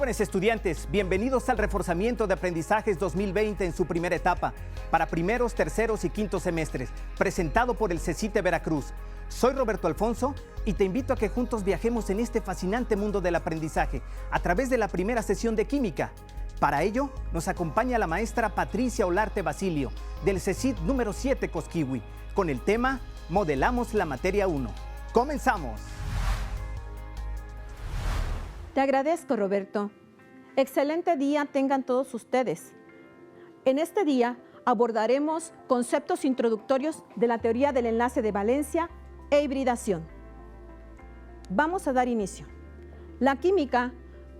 Jóvenes estudiantes, bienvenidos al Reforzamiento de Aprendizajes 2020 en su primera etapa, para primeros, terceros y quintos semestres, presentado por el CECIT de Veracruz. Soy Roberto Alfonso y te invito a que juntos viajemos en este fascinante mundo del aprendizaje a través de la primera sesión de Química. Para ello, nos acompaña la maestra Patricia Olarte Basilio, del CECIT número 7 Cosquihui, con el tema Modelamos la materia 1. ¡Comenzamos! Te agradezco, Roberto. Excelente día tengan todos ustedes. En este día abordaremos conceptos introductorios de la teoría del enlace de valencia e hibridación. Vamos a dar inicio. La química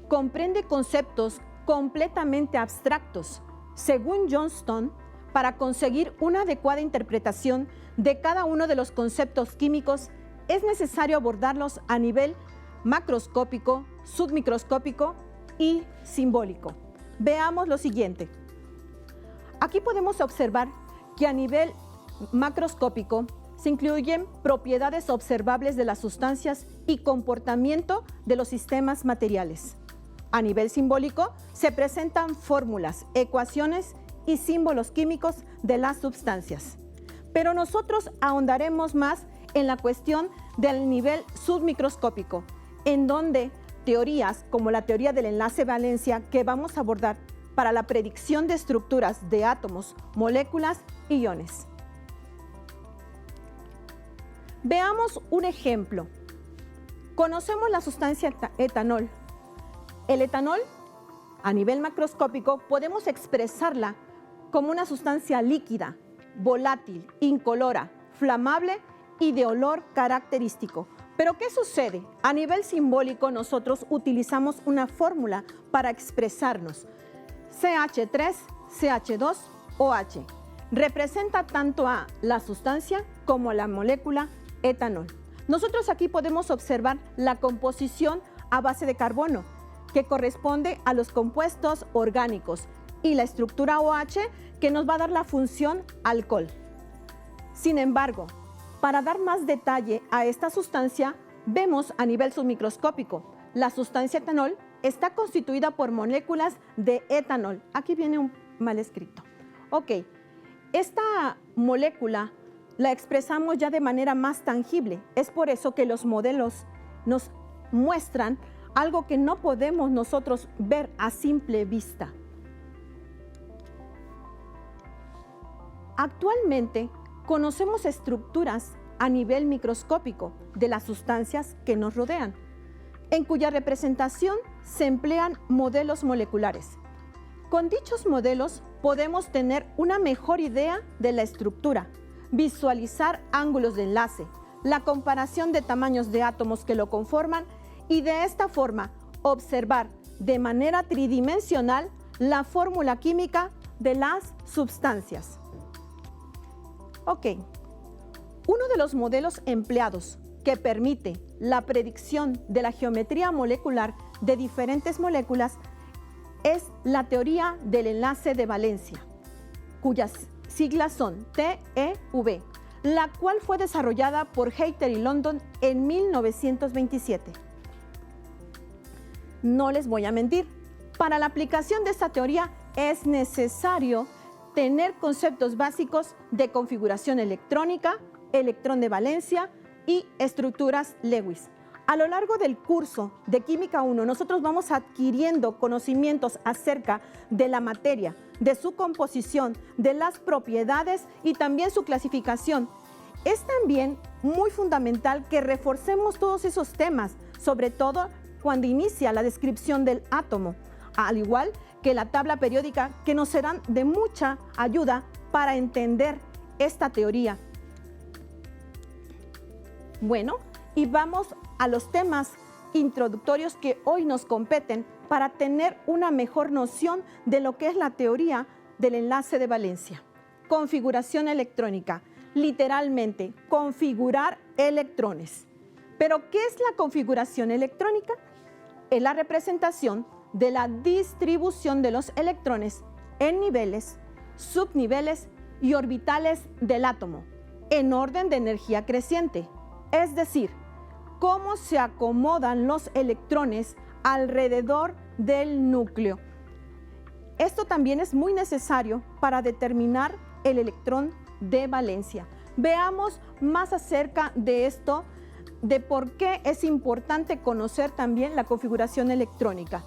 comprende conceptos completamente abstractos, según Johnston. Para conseguir una adecuada interpretación de cada uno de los conceptos químicos, es necesario abordarlos a nivel macroscópico, submicroscópico y simbólico. Veamos lo siguiente. Aquí podemos observar que a nivel macroscópico se incluyen propiedades observables de las sustancias y comportamiento de los sistemas materiales. A nivel simbólico se presentan fórmulas, ecuaciones y símbolos químicos de las sustancias. Pero nosotros ahondaremos más en la cuestión del nivel submicroscópico, en donde teorías como la teoría del enlace valencia que vamos a abordar para la predicción de estructuras de átomos, moléculas y iones. Veamos un ejemplo. Conocemos la sustancia etanol. El etanol, a nivel macroscópico, podemos expresarla como una sustancia líquida, volátil, incolora, flamable y de olor característico. Pero ¿qué sucede? A nivel simbólico nosotros utilizamos una fórmula para expresarnos. CH3, CH2, OH. Representa tanto a la sustancia como a la molécula etanol. Nosotros aquí podemos observar la composición a base de carbono, que corresponde a los compuestos orgánicos, y la estructura OH, que nos va a dar la función alcohol. Sin embargo, para dar más detalle a esta sustancia, vemos a nivel submicroscópico. La sustancia etanol está constituida por moléculas de etanol. Aquí viene un mal escrito. Ok, esta molécula la expresamos ya de manera más tangible. Es por eso que los modelos nos muestran algo que no podemos nosotros ver a simple vista. Actualmente, conocemos estructuras a nivel microscópico de las sustancias que nos rodean, en cuya representación se emplean modelos moleculares. Con dichos modelos podemos tener una mejor idea de la estructura, visualizar ángulos de enlace, la comparación de tamaños de átomos que lo conforman y de esta forma observar de manera tridimensional la fórmula química de las sustancias. Ok, uno de los modelos empleados que permite la predicción de la geometría molecular de diferentes moléculas es la teoría del enlace de valencia, cuyas siglas son TeV, la cual fue desarrollada por Heither y London en 1927. No les voy a mentir, para la aplicación de esta teoría es necesario tener conceptos básicos de configuración electrónica, electrón de valencia y estructuras Lewis. A lo largo del curso de Química 1, nosotros vamos adquiriendo conocimientos acerca de la materia, de su composición, de las propiedades y también su clasificación. Es también muy fundamental que reforcemos todos esos temas, sobre todo cuando inicia la descripción del átomo, al igual que la tabla periódica, que nos serán de mucha ayuda para entender esta teoría. Bueno, y vamos a los temas introductorios que hoy nos competen para tener una mejor noción de lo que es la teoría del enlace de valencia. Configuración electrónica, literalmente, configurar electrones. ¿Pero qué es la configuración electrónica? Es la representación de la distribución de los electrones en niveles, subniveles y orbitales del átomo, en orden de energía creciente. Es decir, cómo se acomodan los electrones alrededor del núcleo. Esto también es muy necesario para determinar el electrón de valencia. Veamos más acerca de esto, de por qué es importante conocer también la configuración electrónica.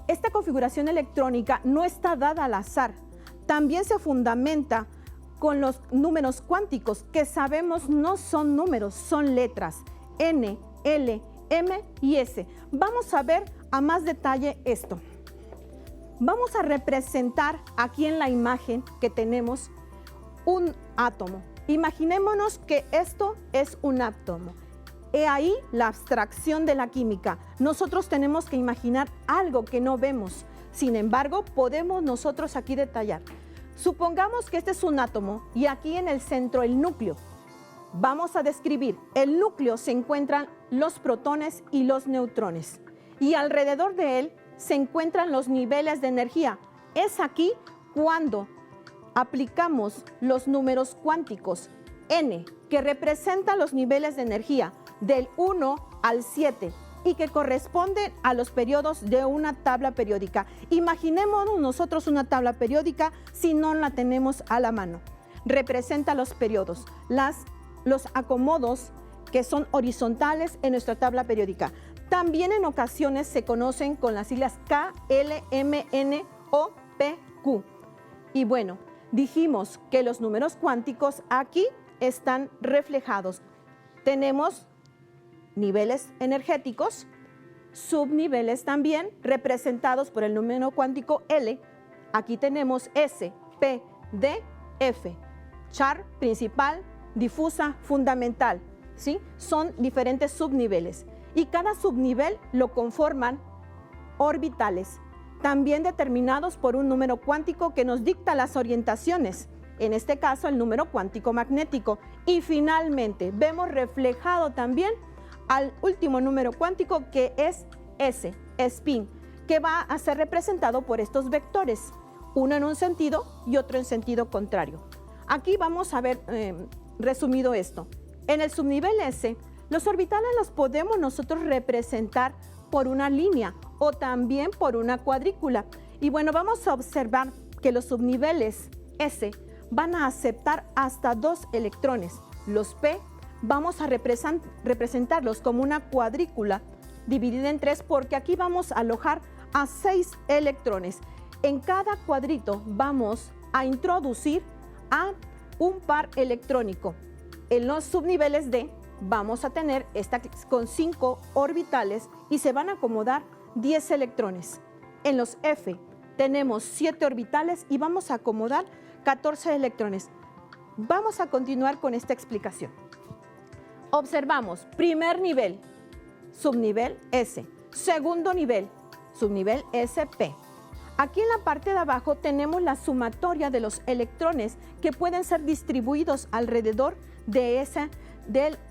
Esta configuración electrónica no está dada al azar, también se fundamenta con los números cuánticos, que sabemos no son números, son letras, N, L, M y S. Vamos a ver a más detalle esto. Vamos a representar aquí en la imagen que tenemos un átomo. Imaginémonos que esto es un átomo. He ahí la abstracción de la química. Nosotros tenemos que imaginar algo que no vemos. Sin embargo, podemos nosotros aquí detallar. Supongamos que este es un átomo y aquí en el centro el núcleo. Vamos a describir. El núcleo se encuentran los protones y los neutrones. Y alrededor de él se encuentran los niveles de energía. Es aquí cuando aplicamos los números cuánticos N, que representa los niveles de energía del 1 al 7 y que corresponden a los periodos de una tabla periódica. Imaginémonos nosotros una tabla periódica si no la tenemos a la mano. Representa los periodos, los acomodos que son horizontales en nuestra tabla periódica. También en ocasiones se conocen con las siglas K, L, M, N o P, Q. Y bueno, dijimos que los números cuánticos aquí están reflejados. Tenemos niveles energéticos, subniveles también, representados por el número cuántico L. Aquí tenemos S, P, D, F. Char, principal, difusa, fundamental. ¿Sí? Son diferentes subniveles. Y cada subnivel lo conforman orbitales, también determinados por un número cuántico que nos dicta las orientaciones, en este caso el número cuántico magnético. Y finalmente vemos reflejado también al último número cuántico, que es S, spin, que va a ser representado por estos vectores, uno en un sentido y otro en sentido contrario. Aquí vamos a ver resumido esto. En el subnivel S, los orbitales los podemos nosotros representar por una línea o también por una cuadrícula. Y bueno, vamos a observar que los subniveles S van a aceptar hasta 2 electrones. Los P vamos a representarlos como una cuadrícula dividida en 3, porque aquí vamos a alojar a 6 electrones. En cada cuadrito vamos a introducir a un par electrónico. En los subniveles D vamos a tener esta con 5 orbitales y se van a acomodar 10 electrones. En los F tenemos 7 orbitales y vamos a acomodar 14 electrones. Vamos a continuar con esta explicación. Observamos primer nivel, subnivel S, segundo nivel, subnivel SP. Aquí en la parte de abajo tenemos la sumatoria de los electrones que pueden ser distribuidos alrededor de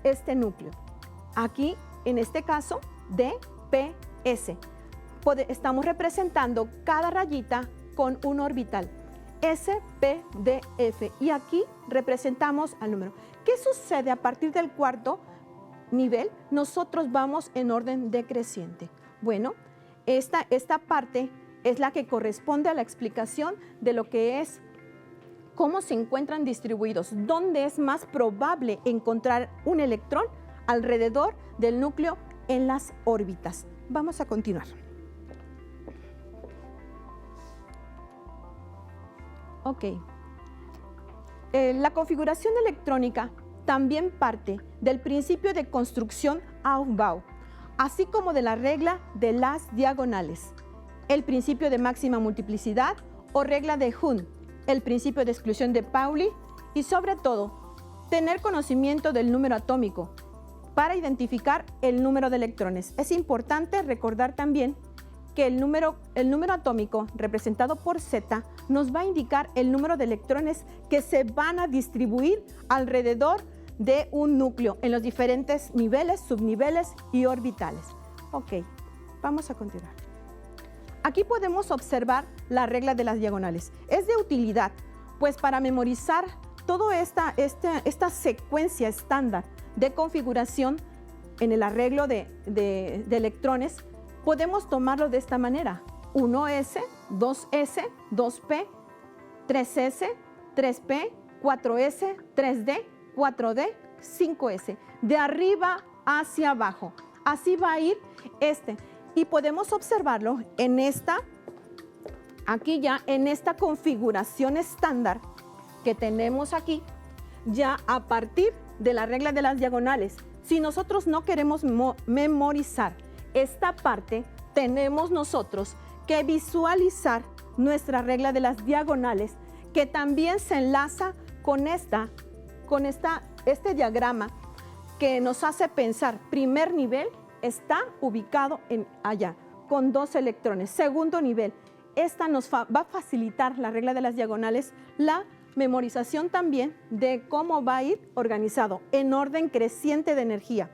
este núcleo. Aquí, en este caso, DPS. Estamos representando cada rayita con un orbital. SPDF. Y aquí representamos al número. ¿Qué sucede a partir del cuarto nivel? Nosotros vamos en orden decreciente. Bueno, esta parte es la que corresponde a la explicación de lo que es cómo se encuentran distribuidos, dónde es más probable encontrar un electrón alrededor del núcleo en las órbitas. Vamos a continuar. Ok. La configuración electrónica también parte del principio de construcción Aufbau, así como de la regla de las diagonales, el principio de máxima multiplicidad o regla de Hund, el principio de exclusión de Pauli y, sobre todo, tener conocimiento del número atómico para identificar el número de electrones. Es importante recordar también que el número atómico representado por Z nos va a indicar el número de electrones que se van a distribuir alrededor de un núcleo en los diferentes niveles, subniveles y orbitales. Ok, vamos a continuar. Aquí podemos observar la regla de las diagonales. Es de utilidad, pues para memorizar toda esta secuencia estándar de configuración en el arreglo de electrones, podemos tomarlo de esta manera. 1S, 2S, 2P, 3S, 3P, 4S, 3D, 4D, 5S. De arriba hacia abajo. Así va a ir este. Y podemos observarlo en esta, aquí ya, en esta configuración estándar que tenemos aquí, ya a partir de la regla de las diagonales. Si nosotros no queremos memorizar esta parte, tenemos nosotros que visualizar nuestra regla de las diagonales, que también se enlaza con este diagrama que nos hace pensar. Primer nivel está ubicado allá, con 2 electrones. Segundo nivel, esta nos va a facilitar la regla de las diagonales, la memorización también de cómo va a ir organizado en orden creciente de energía.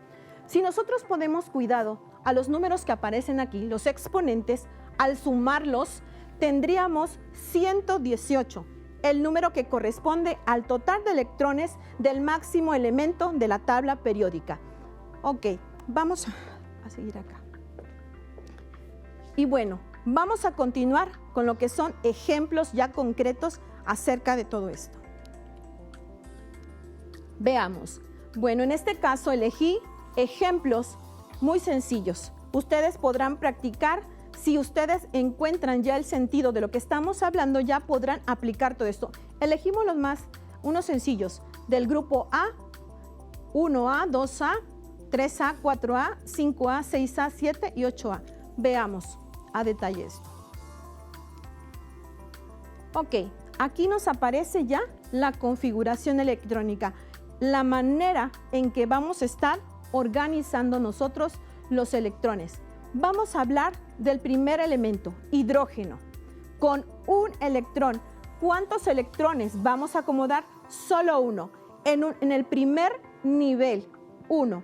Si nosotros ponemos cuidado a los números que aparecen aquí, los exponentes, al sumarlos tendríamos 118, el número que corresponde al total de electrones del máximo elemento de la tabla periódica. Ok, vamos a seguir acá. Y bueno, vamos a continuar con lo que son ejemplos ya concretos acerca de todo esto. Veamos. Bueno, en este caso elegí ejemplos muy sencillos. Ustedes podrán practicar. Si ustedes encuentran ya el sentido de lo que estamos hablando, ya podrán aplicar todo esto. Elegimos unos sencillos del grupo A, 1A, 2A, 3A, 4A, 5A, 6A, 7 y 8A. Veamos a detalle esto. Ok, aquí nos aparece ya la configuración electrónica, la manera en que vamos a estar organizando nosotros los electrones. Vamos a hablar del primer elemento, hidrógeno. Con un electrón, ¿cuántos electrones vamos a acomodar? Solo uno. En el primer nivel, 1.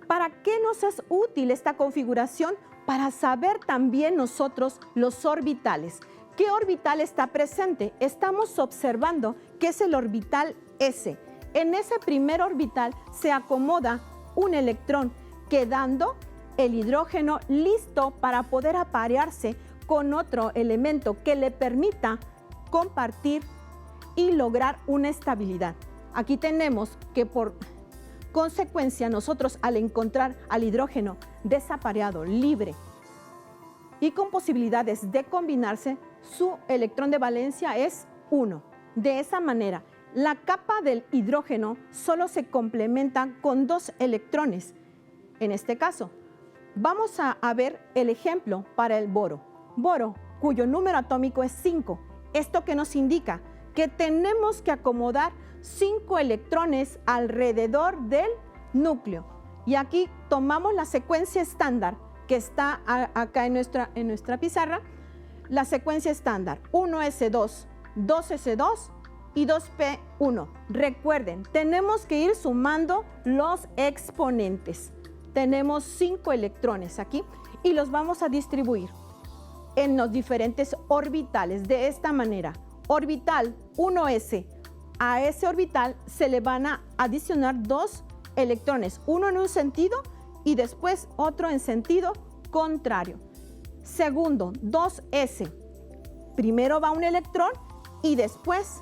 ¿Para qué nos es útil esta configuración? Para saber también nosotros los orbitales. ¿Qué orbital está presente? Estamos observando que es el orbital S. En ese primer orbital se acomoda un electrón, quedando el hidrógeno listo para poder aparearse con otro elemento que le permita compartir y lograr una estabilidad. Aquí tenemos que por consecuencia nosotros al encontrar al hidrógeno desapareado, libre y con posibilidades de combinarse, su electrón de valencia es 1. De esa manera, la capa del hidrógeno solo se complementa con 2 electrones. En este caso, vamos a ver el ejemplo para el boro. Boro, cuyo número atómico es 5. ¿Esto qué nos indica? Que tenemos que acomodar 5 electrones alrededor del núcleo. Y aquí tomamos la secuencia estándar que está acá en nuestra pizarra. La secuencia estándar, 1s2, 2s2 y 2p1. Recuerden, tenemos que ir sumando los exponentes. Tenemos 5 electrones aquí y los vamos a distribuir en los diferentes orbitales de esta manera. Orbital 1s, a ese orbital se le van a adicionar 2 electrones, uno en un sentido y después otro en sentido contrario. Segundo, 2s, primero va un electrón y después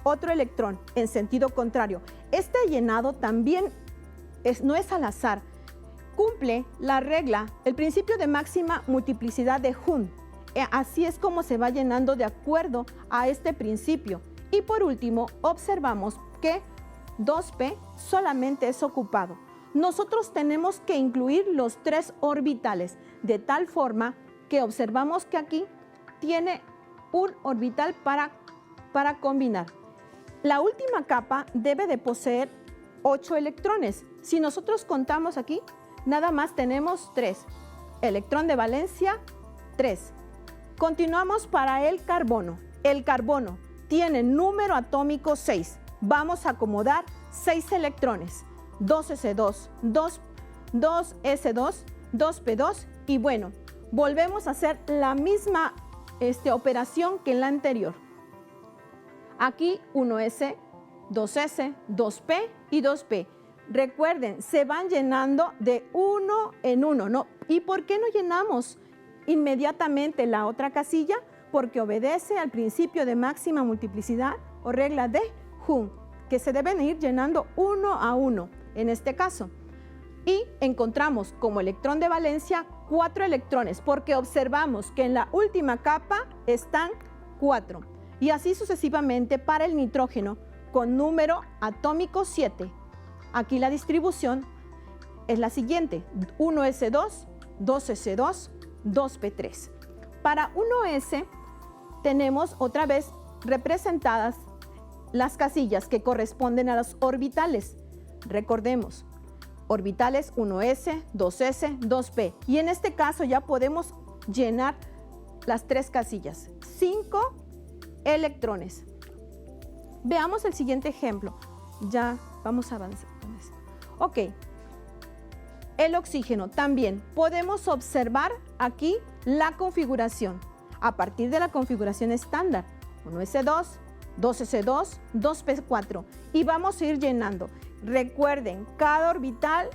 otro electrón en sentido contrario. Este llenado también no es al azar. Cumple la regla, el principio de máxima multiplicidad de Hund. Así es como se va llenando de acuerdo a este principio. Y por último, observamos que 2p solamente es ocupado. Nosotros tenemos que incluir los 3 orbitales, de tal forma que observamos que aquí tiene un orbital para combinar. La última capa debe de poseer 8 electrones. Si nosotros contamos aquí, nada más tenemos 3. Electrón de valencia, 3. Continuamos para el carbono. El carbono tiene número atómico 6. Vamos a acomodar 6 electrones. 2s2, 2s2, 2p2 y bueno, volvemos a hacer la misma operación que en la anterior. Aquí 1s, 2s, 2p y 2p. Recuerden, se van llenando de uno en uno, ¿no? ¿Y por qué no llenamos inmediatamente la otra casilla porque obedece al principio de máxima multiplicidad o regla de Hund, que se deben ir llenando uno a uno en este caso. Y encontramos como electrón de valencia 4 electrones, porque observamos que en la última capa están 4. Y así sucesivamente para el nitrógeno con número atómico 7. Aquí la distribución es la siguiente: 1s2, 2s2, 2p3. Para 1s tenemos otra vez representadas las casillas que corresponden a los orbitales. Recordemos, orbitales 1s, 2s, 2p. Y en este caso ya podemos llenar las 3 casillas. 5 electrones. Veamos el siguiente ejemplo. Ya vamos a avanzar con esto. Ok. El oxígeno también. Podemos observar aquí la configuración. A partir de la configuración estándar. 1s2, 2s2, 2p4. Y vamos a ir llenando. Recuerden, cada orbital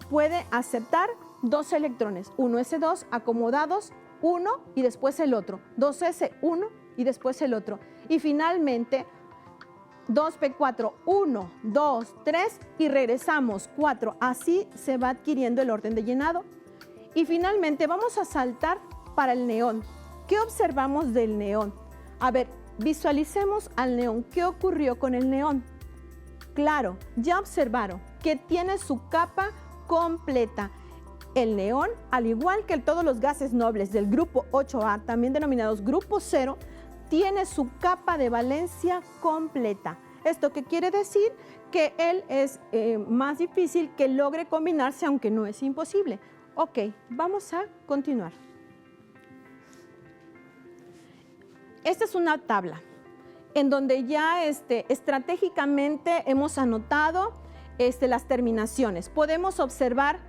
puede aceptar 2 electrones. 1s2 acomodados, uno y después el otro. 2s, uno y después el otro. Y finalmente 2p4, 1, 2, 3 y regresamos 4. Así se va adquiriendo el orden de llenado. Y finalmente vamos a saltar para el neón. ¿Qué observamos del neón? A ver, visualicemos al neón. ¿Qué ocurrió con el neón? Claro, ya observaron que tiene su capa completa. El neón, al igual que todos los gases nobles del grupo 8A, también denominados grupo 0, tiene su capa de valencia completa. ¿Esto qué quiere decir? Que él es más difícil que logre combinarse, aunque no es imposible. Ok, vamos a continuar. Esta es una tabla en donde ya estratégicamente hemos anotado las terminaciones. Podemos observar,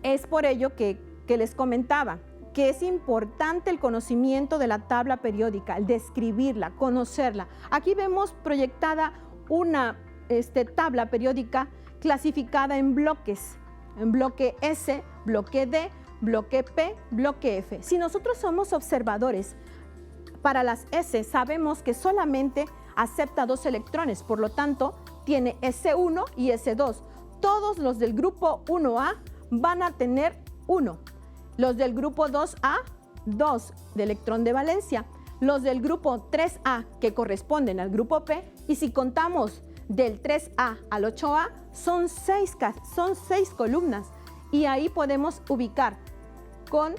es por ello que les comentaba, que es importante el conocimiento de la tabla periódica, el describirla, conocerla. Aquí vemos proyectada una tabla periódica clasificada en bloques, en bloque S, bloque D, bloque P, bloque F. Si nosotros somos observadores, para las S sabemos que solamente acepta 2 electrones, por lo tanto tiene S1 y S2. Todos los del grupo 1A van a tener 1. Los del grupo 2A, 2 de electrón de valencia. Los del grupo 3A, que corresponden al grupo P, y si contamos del 3A al 8A, son 6 columnas. Y ahí podemos ubicar con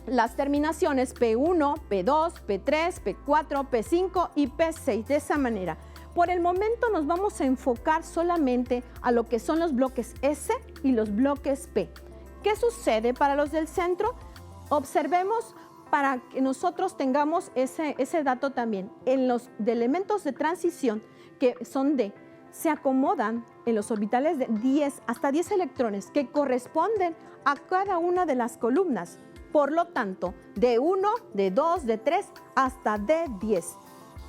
las terminaciones P1, P2, P3, P4, P5 y P6. De esa manera. Por el momento nos vamos a enfocar solamente a lo que son los bloques S y los bloques P. ¿Qué sucede para los del centro? Observemos para que nosotros tengamos ese dato también. En los de elementos de transición, que son D, se acomodan en los orbitales de 10 hasta 10 electrones que corresponden a cada una de las columnas. Por lo tanto, de 1, de 2, de 3 hasta de 10.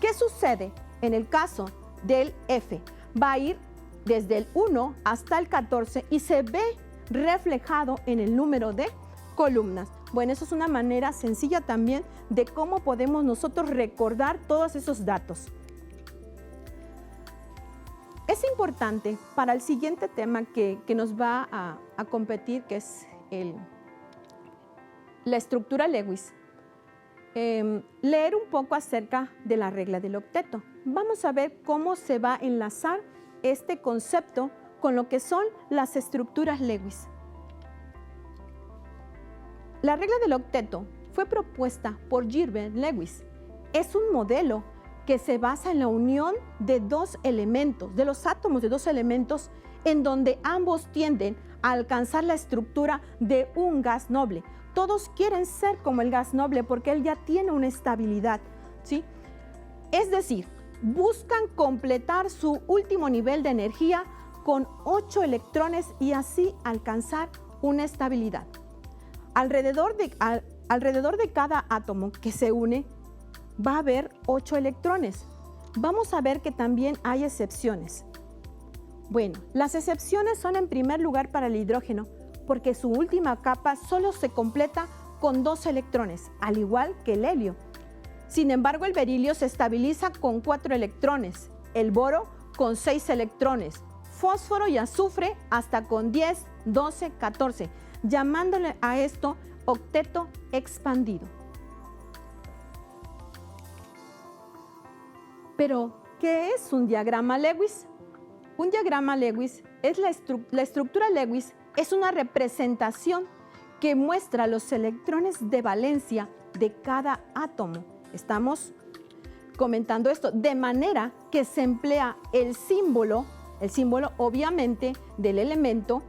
¿Qué sucede en el caso del F? Va a ir desde el 1 hasta el 14 y se ve reflejado en el número de columnas. Bueno, eso es una manera sencilla también de cómo podemos nosotros recordar todos esos datos. Es importante para el siguiente tema que nos va a competir, que es la estructura Lewis, leer un poco acerca de la regla del octeto. Vamos a ver cómo se va a enlazar este concepto con lo que son las estructuras Lewis. La regla del octeto fue propuesta por Gilbert Lewis. Es un modelo que se basa en la unión de 2 elementos, de los átomos de 2 elementos, en donde ambos tienden a alcanzar la estructura de un gas noble. Todos quieren ser como el gas noble porque él ya tiene una estabilidad, ¿sí? Es decir, buscan completar su último nivel de energía con 8 electrones y así alcanzar una estabilidad. Alrededor de cada átomo que se une va a haber 8 electrones. Vamos a ver que también hay excepciones. Bueno, las excepciones son en primer lugar para el hidrógeno, porque su última capa solo se completa con 2 electrones, al igual que el helio. Sin embargo, el berilio se estabiliza con 4 electrones, el boro con 6 electrones, fósforo y azufre hasta con 10, 12, 14, llamándole a esto octeto expandido. Pero, ¿qué es un diagrama Lewis? Un diagrama Lewis es la estructura Lewis es una representación que muestra los electrones de valencia de cada átomo. Estamos comentando esto de manera que se emplea el símbolo obviamente del elemento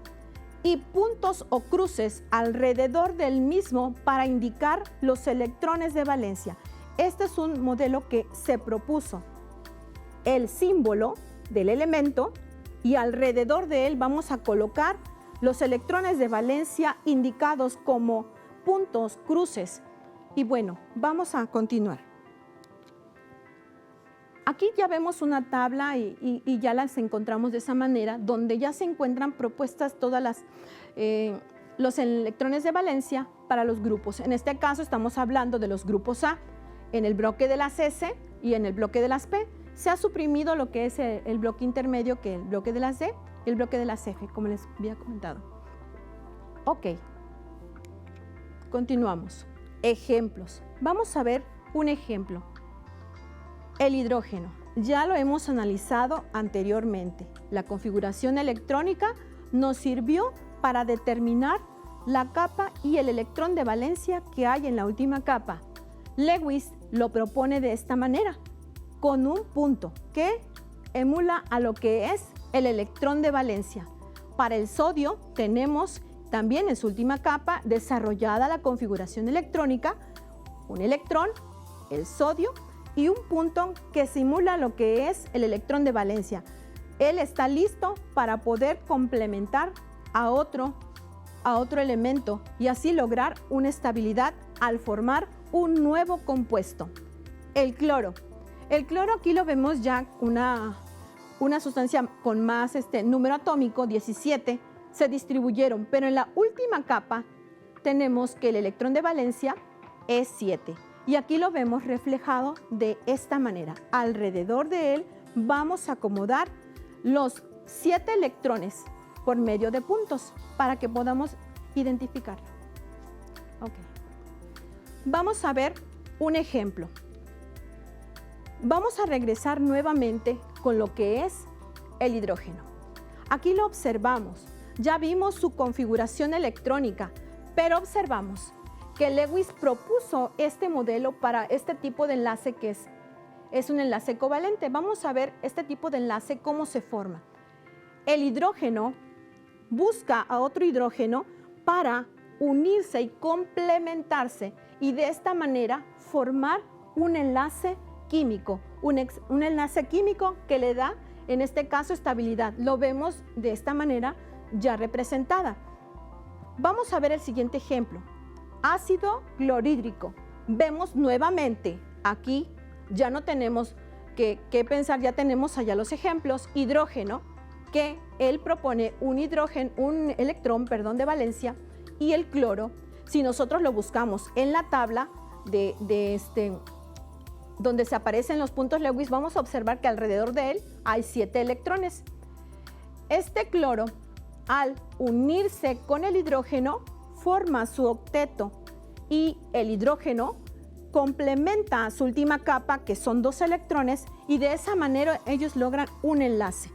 y puntos o cruces alrededor del mismo para indicar los electrones de valencia. Este es un modelo que se propuso. El símbolo del elemento y alrededor de él vamos a colocar los electrones de valencia indicados como puntos, cruces. Y bueno, vamos a continuar. Aquí ya vemos una tabla y ya las encontramos de esa manera, donde ya se encuentran propuestas todas los electrones de valencia para los grupos. En este caso estamos hablando de los grupos A. En el bloque de las S y en el bloque de las P se ha suprimido lo que es el bloque intermedio, que es el bloque de las D y el bloque de las F, como les había comentado. Ok, continuamos. Ejemplos. Vamos a ver un ejemplo. El hidrógeno. Ya lo hemos analizado anteriormente. La configuración electrónica nos sirvió para determinar la capa y el electrón de valencia que hay en la última capa. Lewis lo propone de esta manera, con un punto que emula a lo que es el electrón de valencia. Para el sodio tenemos también en su última capa desarrollada la configuración electrónica, un electrón, el sodio, y un punto que simula lo que es el electrón de valencia. Él está listo para poder complementar a otro elemento y así lograr una estabilidad al formar un nuevo compuesto. El cloro. El cloro aquí lo vemos ya una sustancia con más número atómico, 17, se distribuyeron, pero en la última capa tenemos que el electrón de valencia es 7. Y aquí lo vemos reflejado de esta manera. Alrededor de él vamos a acomodar los 7 electrones por medio de puntos para que podamos identificarlo. Okay. Vamos a ver un ejemplo. Vamos a regresar nuevamente con lo que es el hidrógeno. Aquí lo observamos. Ya vimos su configuración electrónica, pero observamos que Lewis propuso este modelo para este tipo de enlace que es un enlace covalente. Vamos a ver este tipo de enlace, cómo se forma. El hidrógeno busca a otro hidrógeno para unirse y complementarse y de esta manera formar un enlace químico, un enlace químico que le da, en este caso, estabilidad. Lo vemos de esta manera ya representada. Vamos a ver el siguiente ejemplo. Ácido clorhídrico. Vemos nuevamente, aquí ya no tenemos que pensar, ya tenemos allá los ejemplos. Hidrógeno, que él propone un electrón de valencia, y el cloro, si nosotros lo buscamos en la tabla donde se aparecen los puntos Lewis, vamos a observar que alrededor de él hay 7 electrones. Este cloro, al unirse con el hidrógeno, forma su octeto y el hidrógeno complementa su última capa, que son 2 electrones, y de esa manera ellos logran un enlace.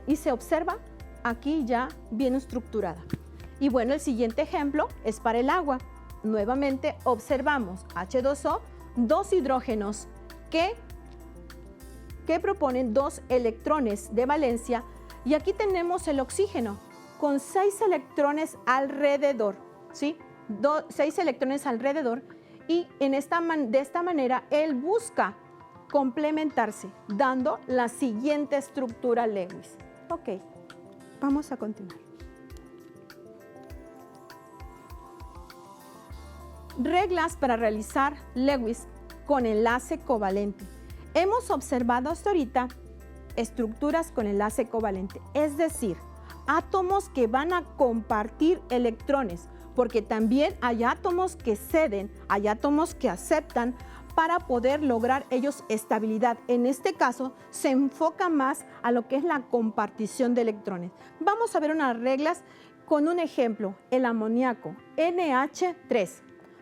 Y se observa aquí ya bien estructurada. Y bueno, el siguiente ejemplo es para el agua. Nuevamente observamos H2O, 2 hidrógenos que proponen 2 electrones de valencia, y aquí tenemos el oxígeno con 6 electrones alrededor, ¿sí? 6 electrones alrededor, y de esta manera él busca complementarse, dando la siguiente estructura Lewis. Ok, vamos a continuar. Reglas para realizar Lewis con enlace covalente. Hemos observado hasta ahorita estructuras con enlace covalente, es decir, átomos que van a compartir electrones, porque también hay átomos que ceden, hay átomos que aceptan para poder lograr ellos estabilidad. En este caso, se enfoca más a lo que es la compartición de electrones. Vamos a ver unas reglas con un ejemplo, el amoníaco, NH3.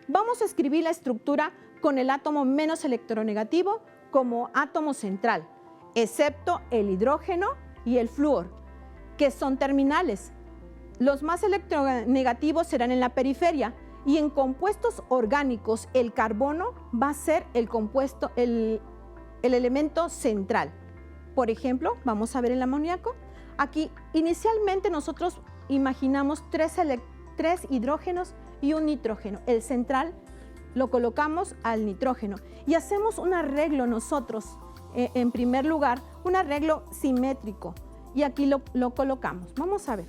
Vamos a escribir la estructura con el átomo menos electronegativo como átomo central, excepto el hidrógeno y el flúor, que son terminales. Los más electronegativos serán en la periferia y en compuestos orgánicos el carbono va a ser el compuesto, el elemento central. Por ejemplo, vamos a ver el amoníaco. Aquí inicialmente nosotros imaginamos tres hidrógenos y un nitrógeno. El central lo colocamos al nitrógeno y hacemos un arreglo nosotros, en primer lugar, un arreglo simétrico. Y aquí lo colocamos. Vamos a ver.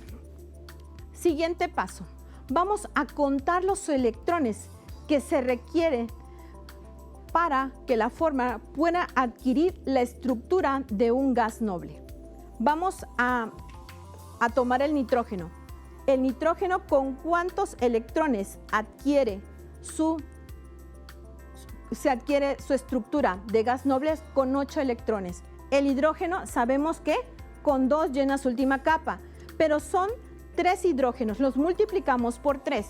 Siguiente paso. Vamos a contar los electrones que se requieren para que la forma pueda adquirir la estructura de un gas noble. Vamos a tomar el nitrógeno. El nitrógeno, ¿con cuántos electrones adquiere su estructura de gas noble? Con 8 electrones. El hidrógeno, sabemos que con 2 llena su última capa, pero son 3 hidrógenos, los multiplicamos por 3.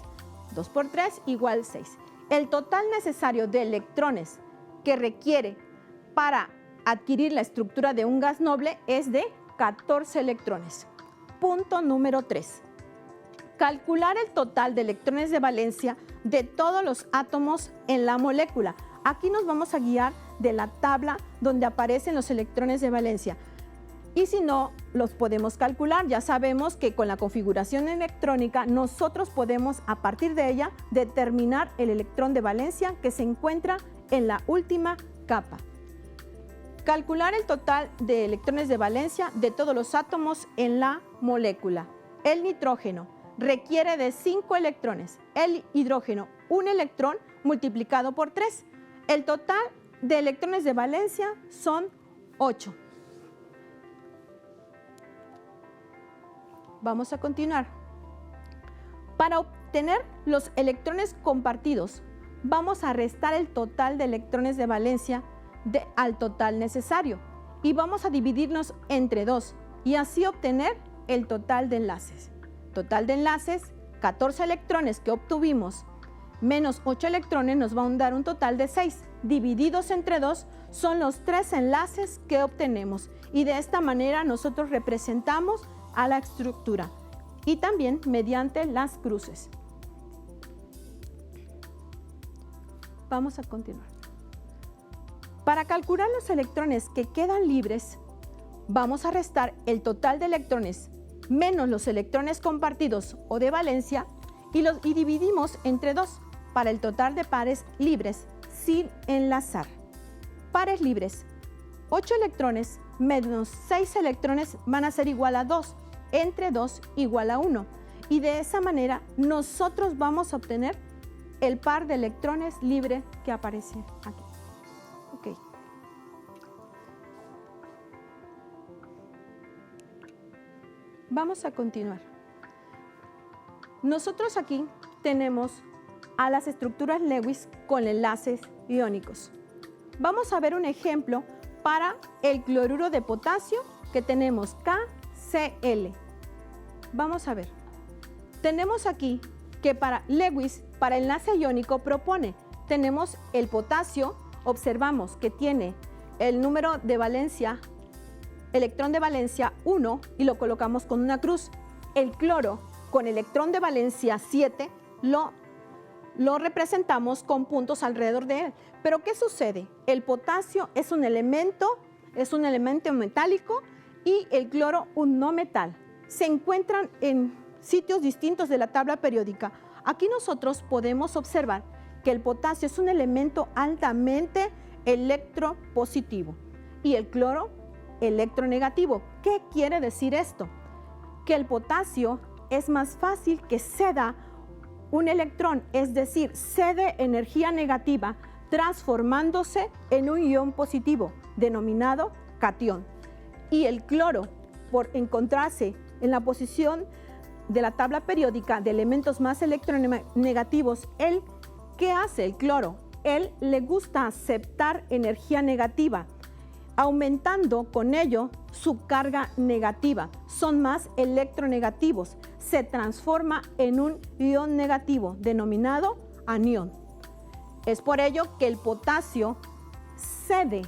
2 por 3 igual 6. El total necesario de electrones que requiere para adquirir la estructura de un gas noble es de 14 electrones. Punto número 3. Calcular el total de electrones de valencia de todos los átomos en la molécula. Aquí nos vamos a guiar de la tabla donde aparecen los electrones de valencia. Y si no, los podemos calcular. Ya sabemos que con la configuración electrónica nosotros podemos, a partir de ella, determinar el electrón de valencia que se encuentra en la última capa. Calcular el total de electrones de valencia de todos los átomos en la molécula. El nitrógeno requiere de 5 electrones. El hidrógeno, 1 electrón multiplicado por 3. El total de electrones de valencia son 8. Vamos a continuar. Para obtener los electrones compartidos, vamos a restar el total de electrones de valencia al total necesario y vamos a dividirnos entre 2 y así obtener el total de enlaces. Total de enlaces, 14 electrones que obtuvimos menos 8 electrones nos van a dar un total de 6. Divididos entre 2 son los 3 enlaces que obtenemos y de esta manera nosotros representamos a la estructura y también mediante las cruces. Vamos a continuar. Para calcular los electrones que quedan libres, vamos a restar el total de electrones menos los electrones compartidos o de valencia y dividimos entre 2 para el total de pares libres sin enlazar. Pares libres, 8 electrones menos 6 electrones van a ser igual a 2, entre 2 igual a 1. Y de esa manera nosotros vamos a obtener el par de electrones libre que aparece aquí. Okay. Vamos a continuar. Nosotros aquí tenemos a las estructuras Lewis con enlaces iónicos. Vamos a ver un ejemplo para el cloruro de potasio que tenemos KCl. Vamos a ver. Tenemos aquí que para Lewis, para enlace iónico propone, tenemos el potasio, observamos que tiene el número de valencia, electrón de valencia 1 y lo colocamos con una cruz. El cloro con electrón de valencia 7 lo representamos con puntos alrededor de él. Pero ¿qué sucede? El potasio es un elemento metálico y el cloro un no metal. Se encuentran en sitios distintos de la tabla periódica. Aquí nosotros podemos observar que el potasio es un elemento altamente electropositivo y el cloro electronegativo. ¿Qué quiere decir esto? Que el potasio es más fácil que ceda un electrón, es decir, cede energía negativa transformándose en un ion positivo denominado catión. Y el cloro, por encontrarse en la posición de la tabla periódica de elementos más electronegativos, ¿qué hace el cloro? Él le gusta aceptar energía negativa, aumentando con ello su carga negativa. Son más electronegativos. Se transforma en un ion negativo, denominado anión. Es por ello que el potasio cede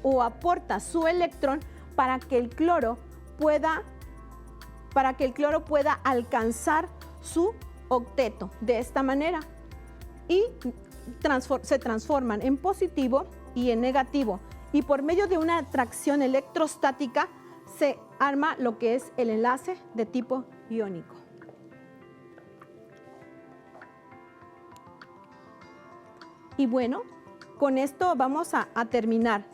o aporta su electrón para que el cloro pueda alcanzar su octeto de esta manera, y se transforman en positivo y en negativo, y por medio de una atracción electrostática se arma lo que es el enlace de tipo iónico. Y bueno, con esto vamos a terminar.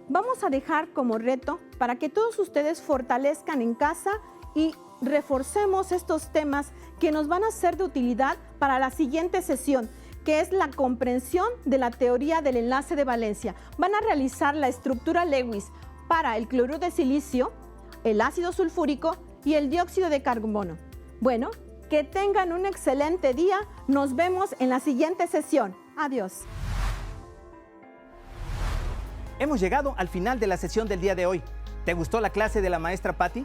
Vamos a dejar como reto para que todos ustedes fortalezcan en casa y reforcemos estos temas que nos van a ser de utilidad para la siguiente sesión, que es la comprensión de la teoría del enlace de valencia. Van a realizar la estructura Lewis para el cloruro de silicio, el ácido sulfúrico y el dióxido de carbono. Bueno, que tengan un excelente día. Nos vemos en la siguiente sesión. Adiós. Hemos llegado al final de la sesión del día de hoy. ¿Te gustó la clase de la maestra Patti?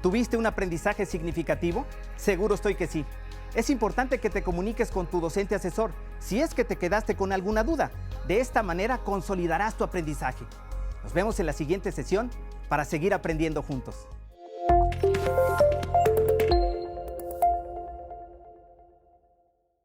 ¿Tuviste un aprendizaje significativo? Seguro estoy que sí. Es importante que te comuniques con tu docente asesor si es que te quedaste con alguna duda. De esta manera consolidarás tu aprendizaje. Nos vemos en la siguiente sesión para seguir aprendiendo juntos.